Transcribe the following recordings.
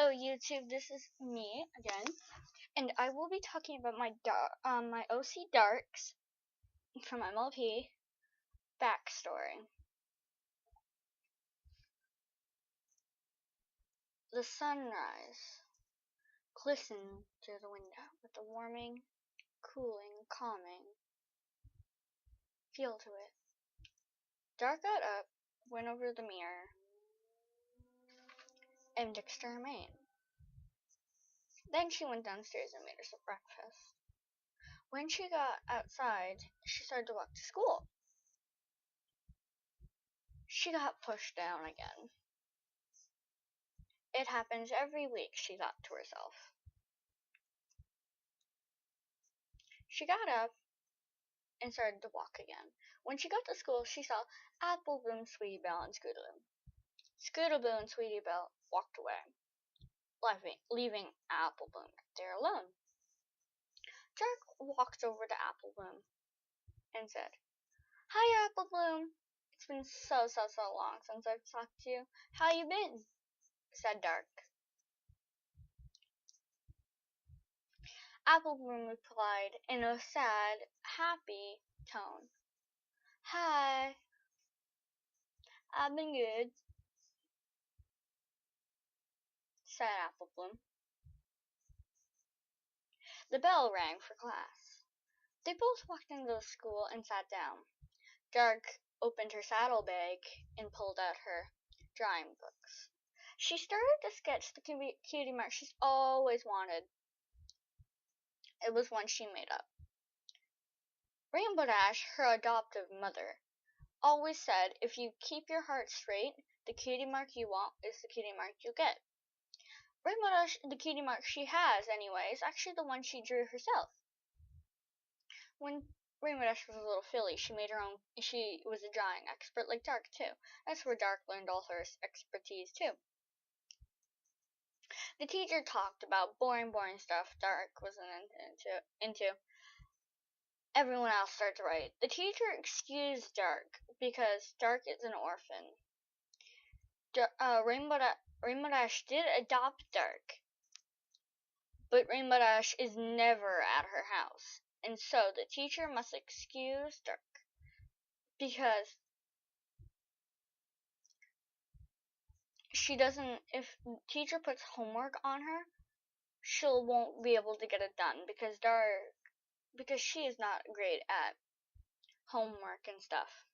Hello YouTube, this is me again, and I will be talking about my OC Darks from MLP backstory. The sunrise glistened through the window with a warming, cooling, calming feel to it. Dark got up, went over to the mirror, and mixed her mane. Then she went downstairs and made herself breakfast. When she got outside, she started to walk to school. She got pushed down again. It happens every week, she thought to herself. She got up and started to walk again. When she got to school, she saw Apple Bloom, Sweetie Belle, and Scootaloo. Scootaloo and Sweetie Belle walked away, leaving Apple Bloom there alone. Jack walked over to Apple Bloom and said, "Hi, Apple Bloom. It's been so long since I've talked to you. How you been?" said Dark. Apple Bloom replied in a sad, happy tone, "Hi, I've been good," said Apple Bloom. The bell rang for class. They both walked into the school and sat down. Dark opened her saddlebag and pulled out her drawing books. She started to sketch the cutie mark she's always wanted. It was one she made up. Rainbow Dash, her adoptive mother, always said if you keep your heart straight, the cutie mark you want is the cutie mark you get. Rainbow Dash, the cutie mark she has anyway, is actually the one she drew herself. When Rainbow Dash was a little filly, she made her own. She was a drawing expert like Dark too. That's where Dark learned all her expertise too. The teacher talked about boring stuff Dark wasn't into. Everyone else started to write. The teacher excused Dark because Dark is an orphan. Rainbow Dash did adopt Dark, but Rainbow Dash is never at her house, and so the teacher must excuse Dark because she doesn't. If the teacher puts homework on her, she won't be able to get it done because she is not great at homework and stuff.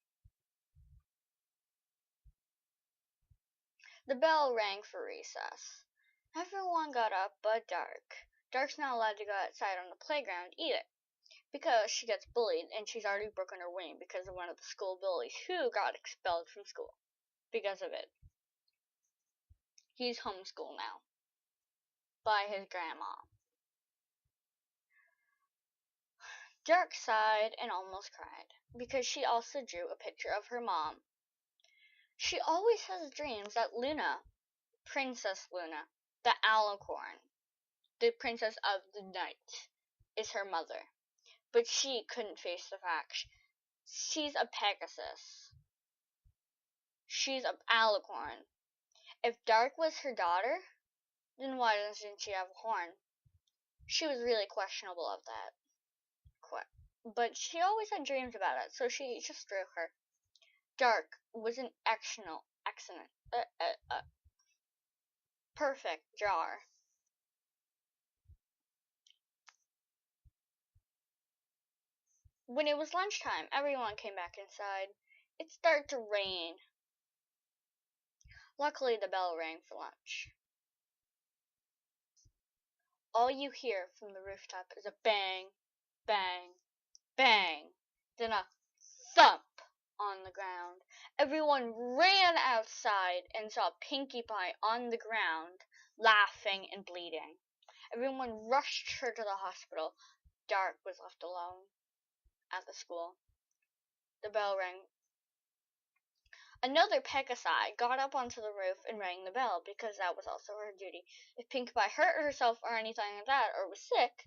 The bell rang for recess. Everyone got up but Dark. Dark's not allowed to go outside on the playground either, because she gets bullied and she's already broken her wing because of one of the school bullies who got expelled from school because of it. He's homeschooled now by his grandma. Dark sighed and almost cried because she also drew a picture of her mom. She always has dreams that Luna, Princess Luna, the alicorn, the princess of the night, is her mother. But she couldn't face the fact she's a Pegasus. She's an alicorn. If Dark was her daughter, then why doesn't she have a horn? She was really questionable of that. But she always had dreams about it, so she just drew her. Dark was an excellent, perfect drawer. When it was lunchtime, everyone came back inside. It started to rain. Luckily, the bell rang for lunch. All you hear from the rooftop is a bang, bang, bang, then a thump on the ground. Everyone ran outside and saw Pinkie Pie on the ground, laughing and bleeding. Everyone rushed her to the hospital. Dark was left alone at the school. The bell rang. Another Pegasi got up onto the roof and rang the bell because that was also her duty. If Pinkie Pie hurt herself or anything like that or was sick,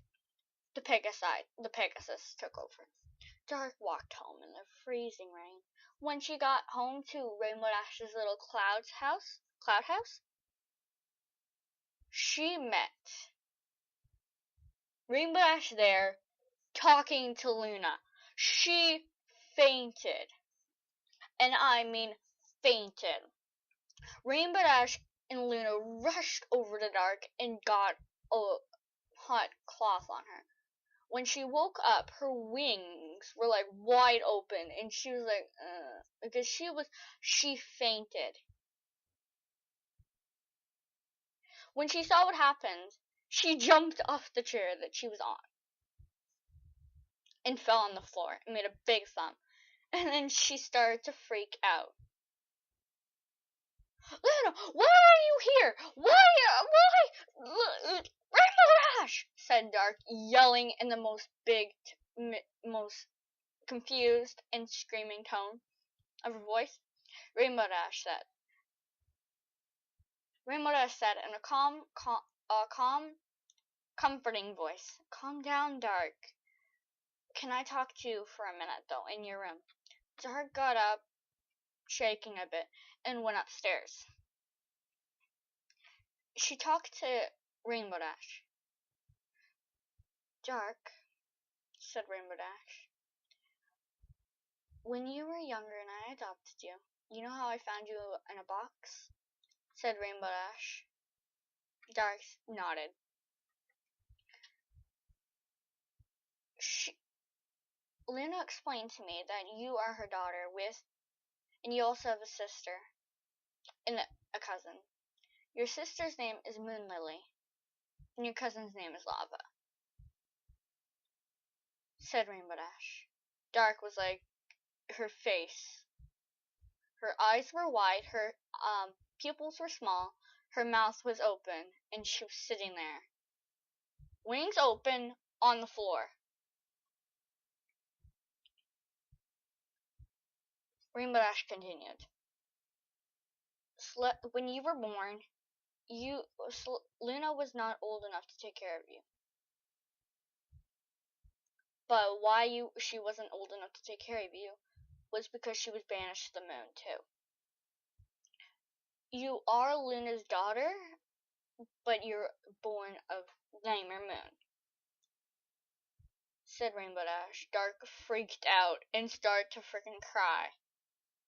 the Pegasus took over. Dark walked home in the freezing rain. When she got home to Rainbow Dash's little cloud house, she met Rainbow Dash there talking to Luna. She fainted. And I mean fainted. Rainbow Dash and Luna rushed over the Dark and got a hot cloth on her. When she woke up, her wings were like wide open, and she was like, because she fainted. When she saw what happened, she jumped off the chair that she was on and fell on the floor and made a big thump. And then she started to freak out. Luna, why are you here? Why? Rainbow Dash, said Dark, yelling in the most confused and screaming tone of her voice. Rainbow Dash said in a calm, comforting voice, "Calm down, Dark. Can I talk to you for a minute, though, in your room?" Dark got up, shaking a bit, and went upstairs. She talked to Rainbow Dash. "Dark," said Rainbow Dash, "when you were younger and I adopted you, you know how I found you in a box?" said Rainbow Dash. Dark nodded. Luna explained to me that you are her daughter and you also have a sister and a cousin. Your sister's name is Moon Lily, and your cousin's name is Lava, said Rainbow Dash. Dark was like her face. Her eyes were wide, her pupils were small, her mouth was open, and she was sitting there, wings open, on the floor. Rainbow Dash continued. When you were born, Luna was not old enough to take care of you. But why she wasn't old enough to take care of you was because she was banished to the moon, too. You are Luna's daughter, but you're born of Nightmare Moon, said Rainbow Dash. Dark freaked out and started to freaking cry,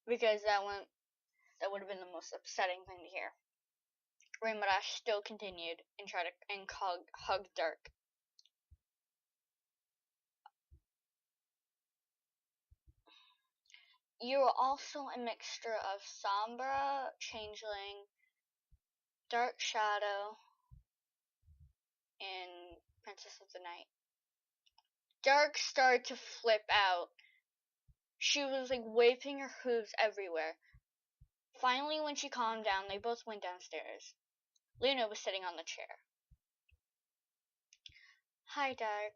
because that would have been the most upsetting thing to hear. Rainbow Dash still continued and tried to hug Dark. You are also a mixture of Sombra, Changeling, Dark Shadow, and Princess of the Night. Dark started to flip out. She was like waving her hooves everywhere. Finally, when she calmed down, they both went downstairs. Luna was sitting on the chair. "Hi, Dark.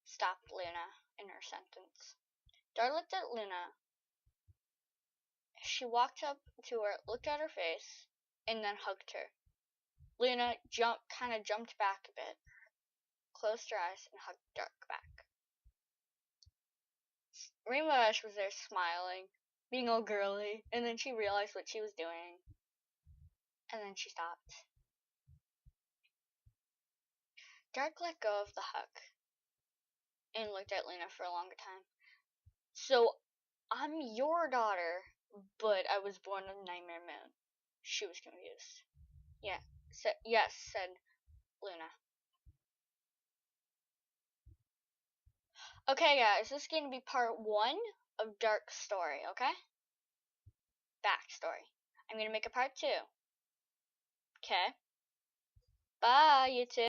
Stopped Luna in her sentence. Dark looked at Luna. She walked up to her, looked at her face, and then hugged her. Luna kind of jumped back a bit, closed her eyes, and hugged Dark back. Rainbow Dash was there smiling, being all girly, and then she realized what she was doing, and then she stopped. Dark let go of the hug and looked at Luna for a longer time. "So, I'm your daughter, but I was born on Nightmare Moon." She was confused. Yes, said Luna. Okay, guys, this is going to be part 1 of Dark's story, okay? Backstory. I'm going to make a part 2. Okay? Bye, you two.